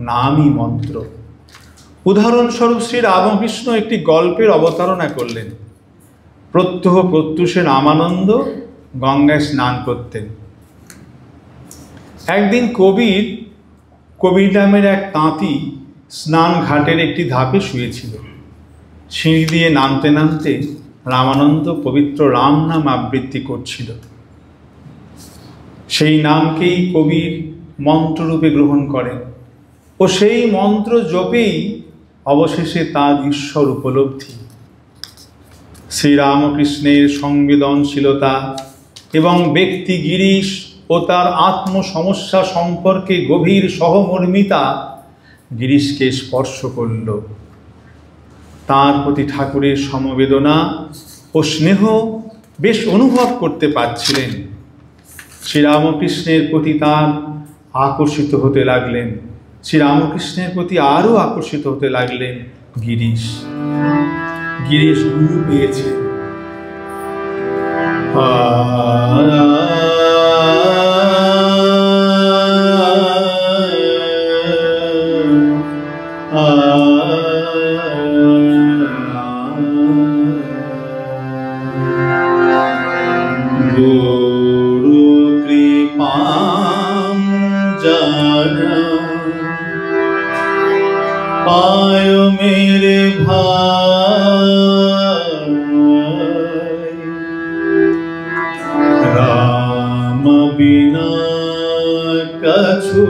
নামই মন্ত্র। উদাহরণস্বরূপ শ্রী রামকৃষ্ণ একটি গল্পের অবতারণা করলেন। প্রত্যহ প্রত্যুষে রামানন্দ গঙ্গায় স্নান করতেন। একদিন কবির নামের এক তাঁতি স্নান ঘাটের একটি ধাপে শুয়েছিল। সিঁড়ি দিয়ে নামতে নামতে রামানন্দ পবিত্র রাম নাম আবৃত্তি করছিল। সেই নামকেই কবির মন্ত্ররূপে গ্রহণ করেন ও সেই মন্ত্র জপেই অবশেষে তার ঈশ্বর উপলব্ধি। শ্রীরামকৃষ্ণের সংবেদনশীলতা এবং ব্যক্তি গিরিশ ও ও তার আত্ম সমস্যা সম্পর্কে গভীর সহমর্মিতা গিরিশকে স্পর্শ করল। তার প্রতি ঠাকুরের সমবেদনা ও স্নেহ বেশ অনুভব করতে পারছিলেন। শ্রীরামকৃষ্ণের প্রতি তার আকর্ষিত হতে লাগলেন। শ্রীরামকৃষ্ণের প্রতি আরও আকর্ষিত হতে লাগলেন গিরিশ। গিরিশ গুরু পেয়েছে। गुरु कृपां जाना पायो मेरे भाई, राम बिना कछु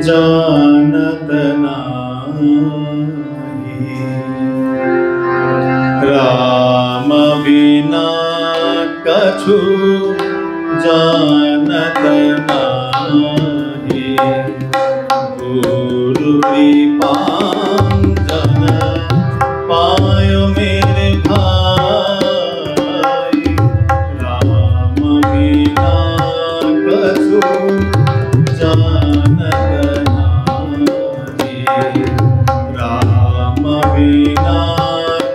जानत नाही, राम बिना कछु जानत नाही, गुरु कृपां जाना पायो मेरे भाई, राम बिना कछु जानत नाही, राम बिना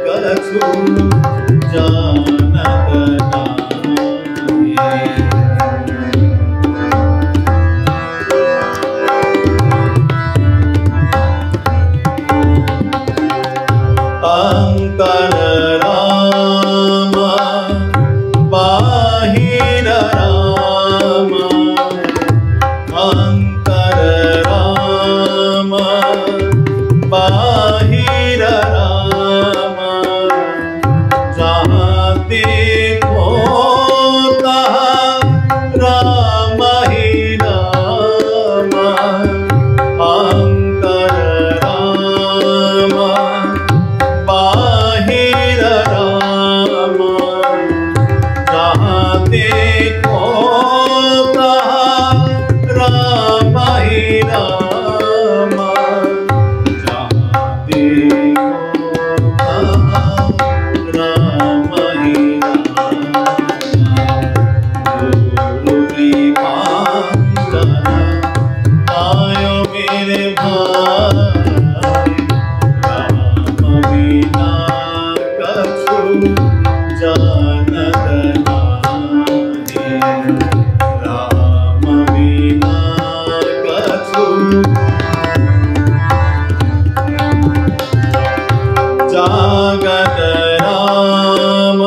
कछु जानत नाही। अंतर राम बाहिर राम, अंतर राम बाहिर राम, जहाँ देखो तहाँ राम ही राम, अंतर राम बाहिर राम, जहाँ देखो तहाँ राम ही राम, जहाँ देखो तहाँ राम ही राम, गुरु कृपां जाना पायो मेरे भाई, राम बिना कछु जानत नाही, राम बिना कछु जागत राम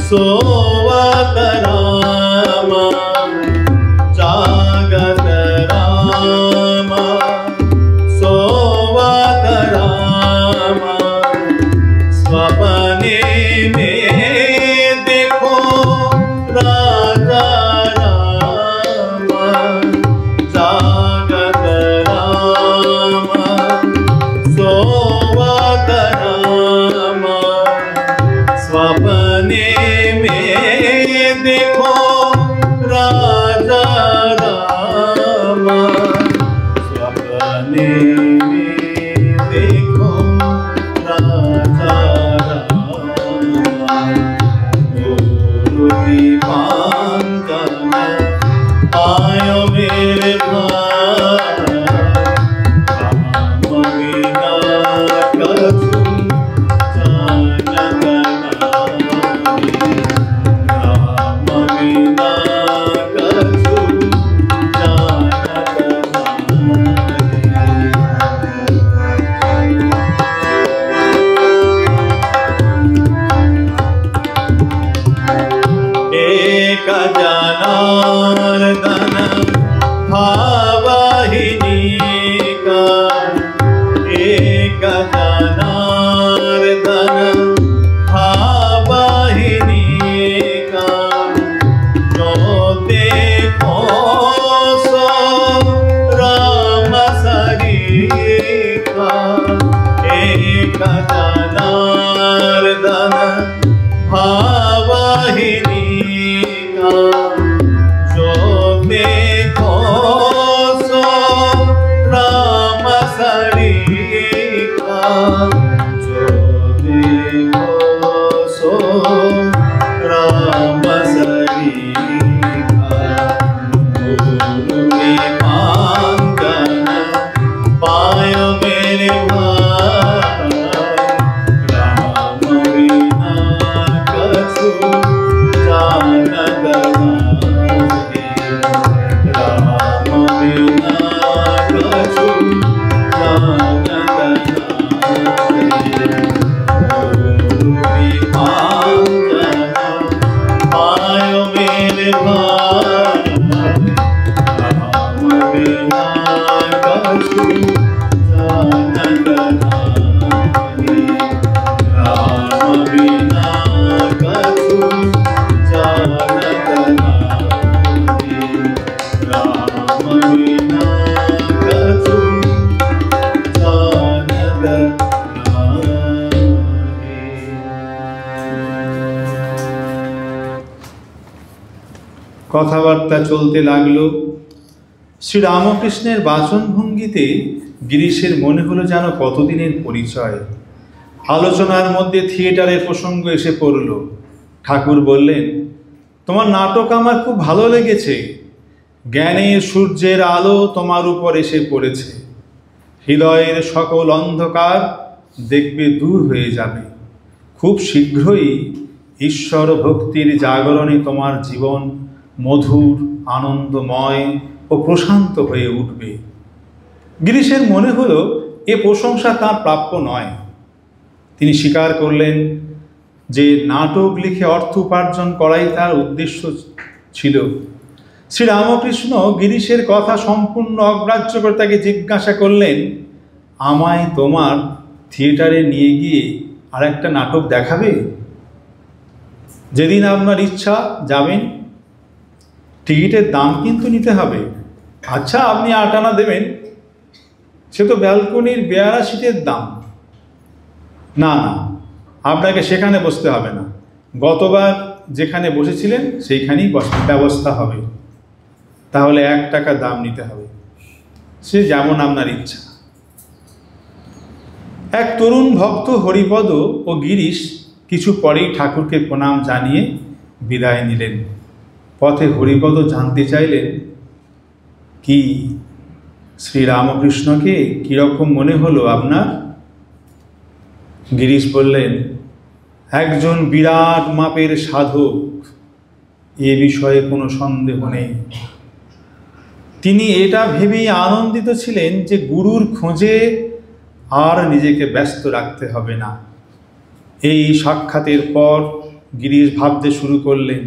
सोवत राम, जागत राम सोवत राम, स्वप्ने में देखो राजा राम, जागत राम सोवत राम, स्वप्ने में देखो राजा राम, स्वप्ने में देखो राजा राम, गुरु कृपां जाना पायो मेरे भाई, राम बिना कछु जानत नाही, राम बिना कछु जानत नाही। एक जनार्दन भावहिनी का, एक जनार्दन भावहिनी का, जो देखो सो राम सरीखा, एक जनार्दन भावहिनी का, কথাবার্তা চলতে লাগলো। শ্রীরামকৃষ্ণের বাচনভঙ্গিতে গিরিশের মনে হলো যেন কতদিনের পরিচয়। আলোচনার মধ্যে থিয়েটারের প্রসঙ্গ এসে পড়ল। ঠাকুর বললেন, তোমার নাটক আমার খুব ভালো লেগেছে। জ্ঞানের সূর্যের আলো তোমার উপর এসে পড়েছে। হৃদয়ের সকল অন্ধকার দেখবে দূর হয়ে যাবে। খুব শীঘ্রই ঈশ্বর ভক্তির জাগরণে তোমার জীবন মধুর, আনন্দময় ও প্রশান্ত হয়ে উঠবে। গিরিশের মনে হলো এ প্রশংসা তাঁর প্রাপ্য নয়। তিনি স্বীকার করলেন যে নাটক লিখে অর্থ উপার্জন করাই তার উদ্দেশ্য ছিল। শ্রীরামকৃষ্ণ গিরিশের কথা সম্পূর্ণ অগ্রাহ্য করে তাকে জিজ্ঞাসা করলেন, আমায় তোমার থিয়েটারে নিয়ে গিয়ে আর একটা নাটক দেখাবে? যেদিন আপনার ইচ্ছা যাবেন, টিকিটের দাম কিন্তু নিতে হবে। আচ্ছা, আপনি 8 আনা দেবেন, সে তো ব্যালকনির 82 সিটের দাম। না না, আপনাকে সেখানে বসতে হবে না, গতবার যেখানে বসেছিলেন সেইখানেই ব্যবস্থা হবে। তাহলে 1 টাকা দাম নিতে হবে, সে যেমন আপনার ইচ্ছা। এক তরুণ ভক্ত হরিপদ ও গিরিশ কিছু পরেই ঠাকুরকে প্রণাম জানিয়ে বিদায় নিলেন। পথে হরিপদ জানতে চাইলেন, কি শ্রীরামকৃষ্ণকে কীরকম মনে হলো আপনার? গিরিশ বললেন, একজন বিরাট মাপের সাধক, এ বিষয়ে কোনো সন্দেহ নেই। তিনি এটা ভেবেই আনন্দিত ছিলেন যে গুরুর খোঁজে আর নিজেকে ব্যস্ত রাখতে হবে না। এই সাক্ষাতের পর গিরিশ ভাবতে শুরু করলেন,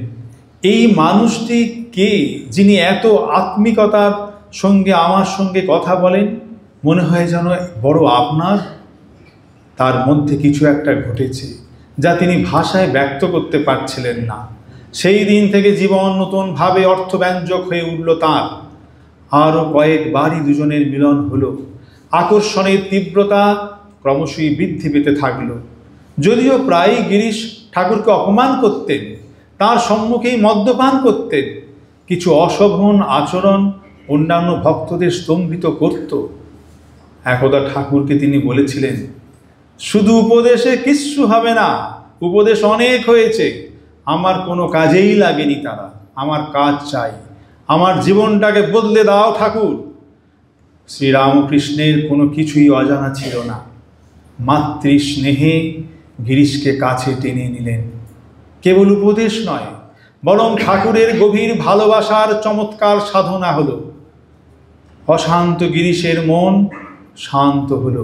এই মানুষটি কে, যিনি এত আত্মিকতার সঙ্গে আমার সঙ্গে কথা বলেন? মনে হয় যেন বড় আপনার। তার মধ্যে কিছু একটা ঘটেছে যা তিনি ভাষায় ব্যক্ত করতে পারছিলেন না। সেই দিন থেকে জীবন নতুনভাবে অর্থব্যঞ্জক হয়ে উঠল তাঁর। আরও কয়েকবারই দুজনের মিলন হলো। আকর্ষণের তীব্রতা ক্রমশই বৃদ্ধি পেতে থাকল। যদিও প্রায়ই গিরিশ ঠাকুরকে অপমান করতেন, তার সম্মুখেই মদ্যপান করতেন, কিছু অশোভন আচরণ অন্যান্য ভক্তদের স্তম্ভিত করত। একদা ঠাকুরকে তিনি বলেছিলেন, শুধু উপদেশে কিচ্ছু হবে না, উপদেশ অনেক হয়েছে, আমার কোনো কাজেই লাগেনি তারা, আমার কাজ চাই, আমার জীবনটাকে বদলে দাও ঠাকুর। শ্রীরামকৃষ্ণের কোনো কিছুই অজানা ছিল না। মাতৃস্নেহে গিরিশকে কাছে টেনে নিলেন। কেবল উপদেশ নয়, বরং ঠাকুরের গভীর ভালোবাসার চমৎকার সাধনা হলো। অশান্ত গিরিশের মন শান্ত হলো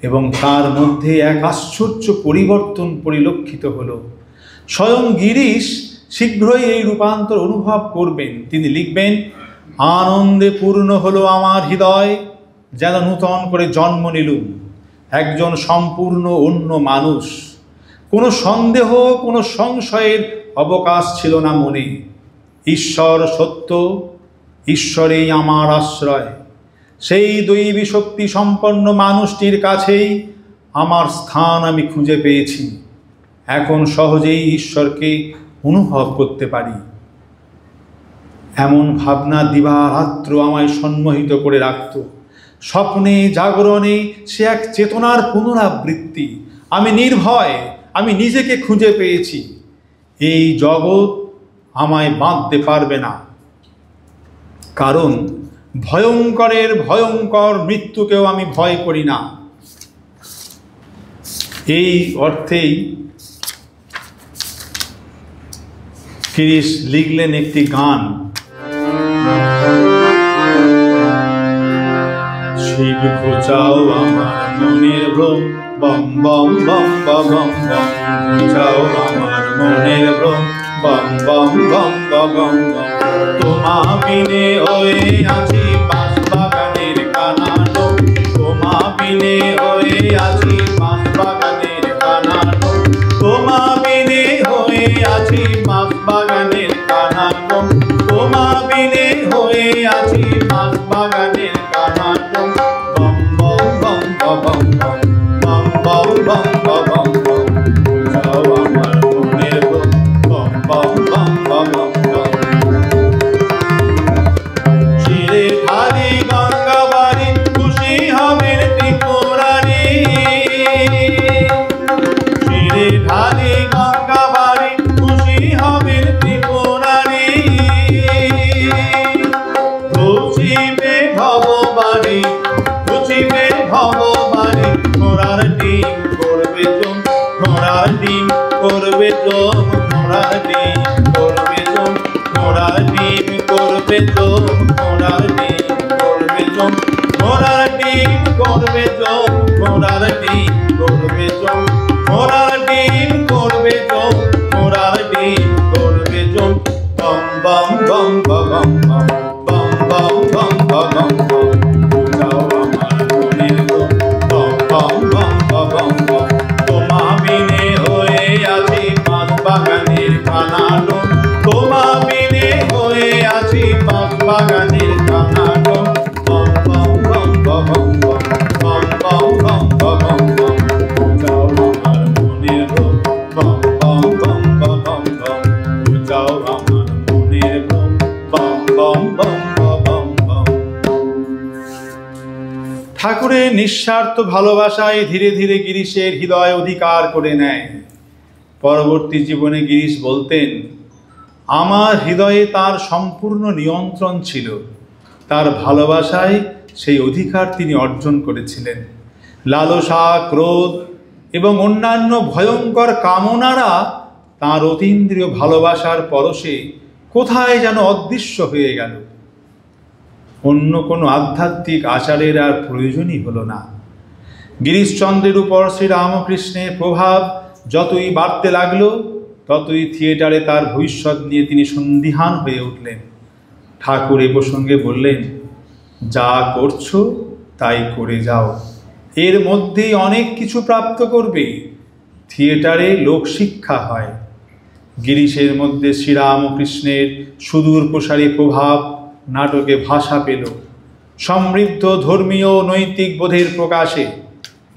এবং তার মধ্যে এক আশ্চর্য পরিবর্তন পরিলক্ষিত হলো। স্বয়ং গিরিশ শীঘ্রই এই রূপান্তর অনুভব করবেন। তিনি লিখবেন, আনন্দে পূর্ণ হলো আমার হৃদয়, যেন নূতন করে জন্ম নিলুম, একজন সম্পূর্ণ অন্য মানুষ। কোনো সন্দেহ, কোনো সংশয়ের অবকাশ ছিল না মনে। ঈশ্বর সত্য, ঈশ্বরেই আমার আশ্রয়। সেই দৈবী শক্তি সম্পন্ন মানুষটির কাছেই আমার স্থান আমি খুঁজে পেয়েছি। এখন সহজেই ঈশ্বরকে অনুভব করতে পারি। এমন ভাবনা দিবারাত্র আমায় সম্মোহিত করে রাখত। স্বপ্নে জাগরণে সে এক চেতনার পুনরাবৃত্তি। আমি নির্ভয়, আমি নিজেকে খুঁজে পেয়েছি। এই জগৎ আমায় বাঁধতে পারবে না, কারণ ভয়ঙ্করের ভয়ঙ্কর মৃত্যুকেও আমি ভয় করি না। এই অর্থেই গিরিশ লিখলেন একটি গান, শিব ঘুচাও আমার মনের ভ্রম, বম বম বম বম বম বম, ঘুচাও আমার মনের ভ্রম, বম বম বম বম বম বম। তোমা বিনে হয়ে আছি বাঁশ বাগানের কানানো, তোমা বিনে হয়ে আছি বাঁশ বাগানের কানানো, তোমা বিনে হয়ে আছি বাঁশ বাগানের কানানো, তোমা বিনে হয়ে আছি বাঁশ বাগানের কানাটো বম বম বম বম বম বম বম বম বম বম বুঝাও আমার মনের বম বম বম বম বম শিরে ধারে গঙ্গা বাড়ি খুশি হবেন ত্রিপুরারি শিরে ধারে গঙ্গা বাড়ি খুশি হবেন ত্রিপুরারি খুশিবে ভগবানী খুশিবে ভগবানী ঘোড়ার ডিম করবে জম ঘোড়ার ডিম করবে জম ঘোড়ার ডিম করবে জম ঘোড়ার ডিম করবে জম ঘোড়ার ডিম করবে জম ঘোড়ার ডিম করবে জম ঘোড়ার ডিম করবে জম ঘোড়ার ডিম করবে জম ঘোড়ার ডিম করবে জম বম বম বম বম বম বম বম বম বম বম বুঝাও আমার মনের বম বম বম বম বম তোমা বিনে হয়ে আছি পাঁচ বাগানের কানাটো তোমা বিনে হয়ে আছি পাঁচ বাগানের কানাটো বম বম বম বম বম বম বম বম বম বম বুঝাও আমার মনের বম বম বম বম বম বম বুঝাও আমার মনের বম বম বম বম বম। ঠাকুরের নিঃস্বার্থ ভালোবাসায় ধীরে ধীরে গিরিশের হৃদয় অধিকার করে নেয়। পরবর্তী জীবনে গিরিশ বলতেন, আমার হৃদয়ে তার সম্পূর্ণ নিয়ন্ত্রণ ছিল। তার ভালোবাসায় সেই অধিকার তিনি অর্জন করেছিলেন। লালসা, ক্রোধ এবং অন্যান্য ভয়ঙ্কর কামনারা তার অতীন্দ্রিয় ভালোবাসার পরশে কোথায় যেন অদৃশ্য হয়ে গেল। অন্য কোনো আধ্যাত্মিক আচারের আর প্রয়োজনই হলো না। গিরিশচন্দ্রের উপর শ্রীরামকৃষ্ণের প্রভাব যতই বাড়তে লাগলো, ততই থিয়েটারে তার ভবিষ্যৎ নিয়ে তিনি সন্দিহান হয়ে উঠলেন। ঠাকুর এ প্রসঙ্গে বললেন, যা করছো তাই করে যাও, এর মধ্যেই অনেক কিছু প্রাপ্ত করবে। থিয়েটারে লোকশিক্ষা হয়। গিরিশের মধ্যে শ্রীরামকৃষ্ণের সুদূর প্রসারী প্রভাব নাটকে ভাষা পেল। সমৃদ্ধ ধর্মীয় নৈতিক বোধের প্রকাশে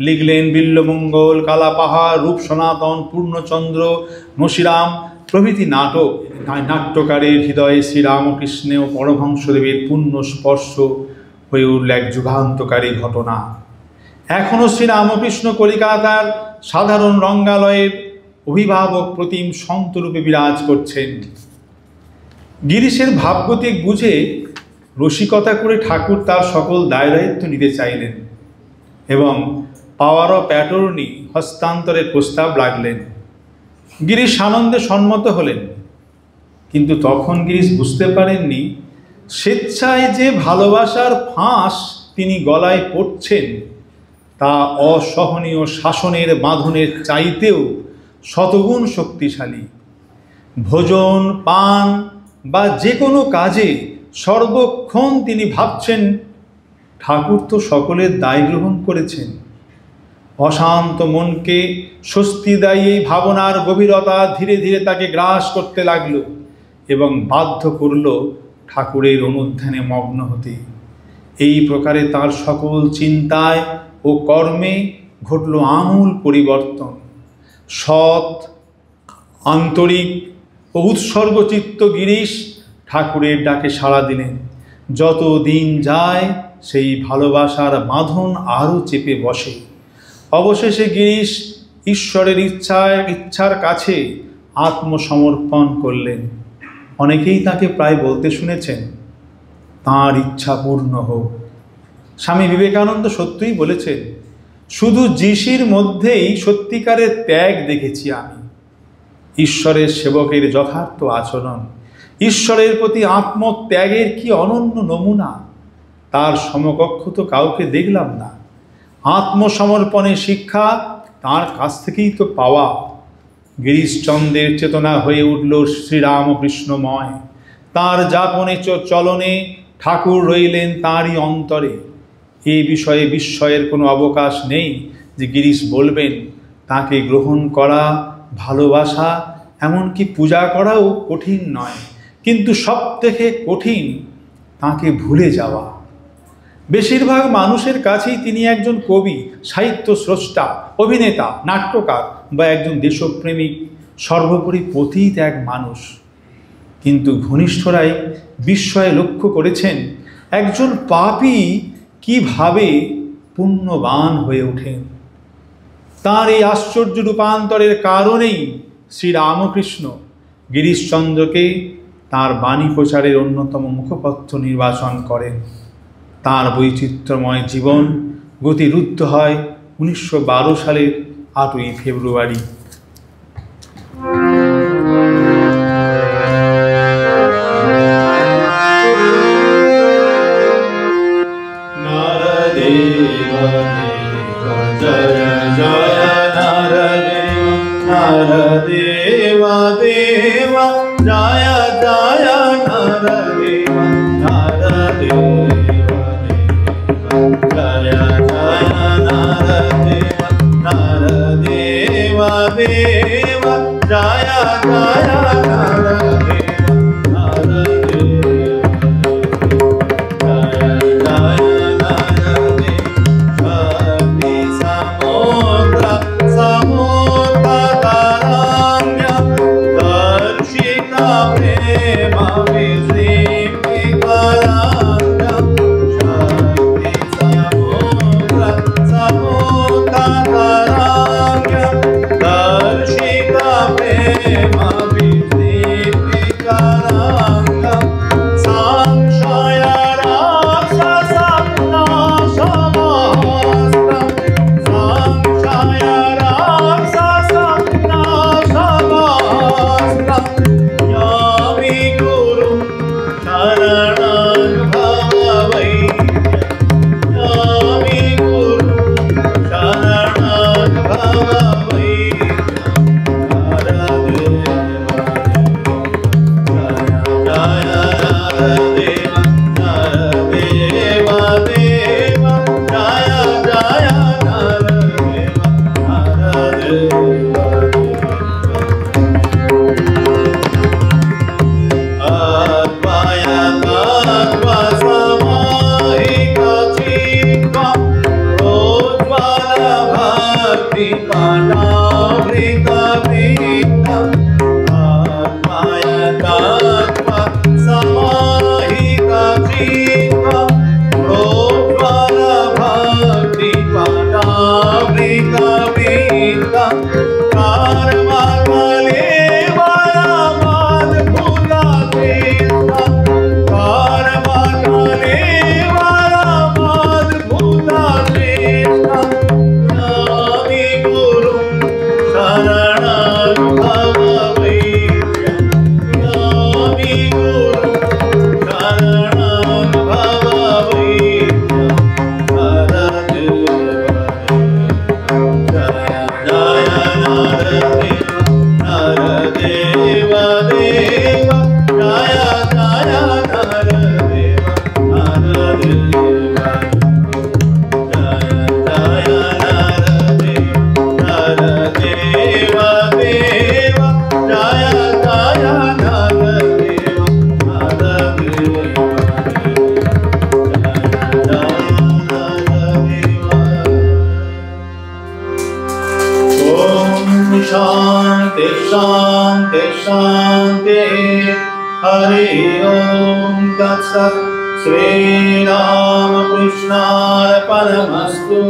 লিখলেন বিল্বমঙ্গল, কালাপাহাড়, রূপ সনাতন, পূর্ণচন্দ্র, নসিরাম প্রভৃতি নাটক। নাট্যকারের হৃদয়ে শ্রীরামকৃষ্ণ ও পরমহংসদেবের পুণ্য স্পর্শ হয়ে উঠল এক যুগান্তকারী ঘটনা। এখনও শ্রীরামকৃষ্ণ কলিকাতার সাধারণ রঙ্গালয়ের অভিভাবক প্রতিম সন্তরূপে বিরাজ করছেন। গিরিশের ভাবগতিক বুঝে রসিকতা করে ঠাকুর তার সকল দায় দায়িত্ব নিতে চাইলেন এবং পাওয়ার অফ অ্যাটর্নি হস্তান্তরের প্রস্তাব রাখলেন। গিরিশ আনন্দে সম্মত হলেন, কিন্তু তখন গিরিশ বুঝতে পারেননি স্বেচ্ছায় যে ভালোবাসার ফাঁস তিনি গলায় পড়ছেন তা অসহনীয় শাসনের বাঁধনের চাইতেও শতগুণ শক্তিশালী। ভোজন, পান বা যে কোনো কাজে সর্বক্ষণ তিনি ভাবছেন, ঠাকুর তো সকলের দায় গ্রহণ করেছেন। অশান্ত মনকে স্বস্তিদায়ী এই ভাবনার গভীরতা ধীরে ধীরে তাকে গ্রাস করতে লাগলো এবং বাধ্য করল ঠাকুরের অনুধ্যানে মগ্ন হতে। এই প্রকারে তার সকল চিন্তায় ও কর্মে ঘটল আমূল পরিবর্তন। সৎ, আন্তরিক ও উৎসর্গচিত্ত গিরিশ ঠাকুরের ডাকে সাড়া দিলেন। যত দিন যায় সেই ভালোবাসার বাঁধন আরও চেপে বসে। অবশেষে গিরিশ ঈশ্বরের ইচ্ছার কাছে আত্মসমর্পণ করলেন। অনেকেই তাকে প্রায় বলতে শুনেছেন, তাঁর ইচ্ছা পূর্ণ হোক। স্বামী বিবেকানন্দ সত্যই বলেছেন, শুধু যিশির মধ্যেই সত্যিকারের ত্যাগ দেখেছি আমি। ঈশ্বরের সেবকের যথার্থ আচরণ, ঈশ্বরের প্রতি আত্মত্যাগের কি অনন্য নমুনা, তার সমকক্ষ তো কাউকে দেখলাম না। আত্মসমর্পণের শিক্ষা তার কাছ থেকেই তো পাওয়া। গিরিশচন্দ্রের চেতনা হয়ে উঠল শ্রীরামকৃষ্ণময়। তার যাপনে চলনে ঠাকুর রইলেন তাঁরই অন্তরে। এই বিষয়ে বিস্ময়ের কোনো অবকাশ নেই যে গিরিশ বলবেন তাকে গ্রহণ করা, ভালোবাসা, এমনকি পূজা করাও কঠিন নয়, কিন্তু সব থেকে কঠিন তাকে ভুলে যাওয়া। বেশিরভাগ মানুষের কাছেই তিনি একজন কবি, সাহিত্য স্রষ্টা, অভিনেতা, নাট্যকার বা একজন দেশপ্রেমিক, সর্বোপরি পতিত এক মানুষ। কিন্তু ঘনিষ্ঠরাই বিস্ময়ে লক্ষ্য করেছেন একজন পাপী কিভাবে পুণ্যবান হয়ে ওঠেন। তাঁর এই আশ্চর্য রূপান্তরের কারণেই শ্রীরামকৃষ্ণ গিরিশচন্দ্রকে তাঁর বাণী প্রচারের অন্যতম মুখপত্র নির্বাচন করেন। তাঁর বৈচিত্র্যময় জীবন গতিরুদ্ধ হয় 1912 সালের 8ই ফেব্রুয়ারি। Naradewa Deva Jaya Jaya Naradewa Naradewa Jaya Jaya Naradewa Naradewa Deva Jaya Jaya Naradewa Hare Om Tat Sat Sri Ramakrishna Paramastu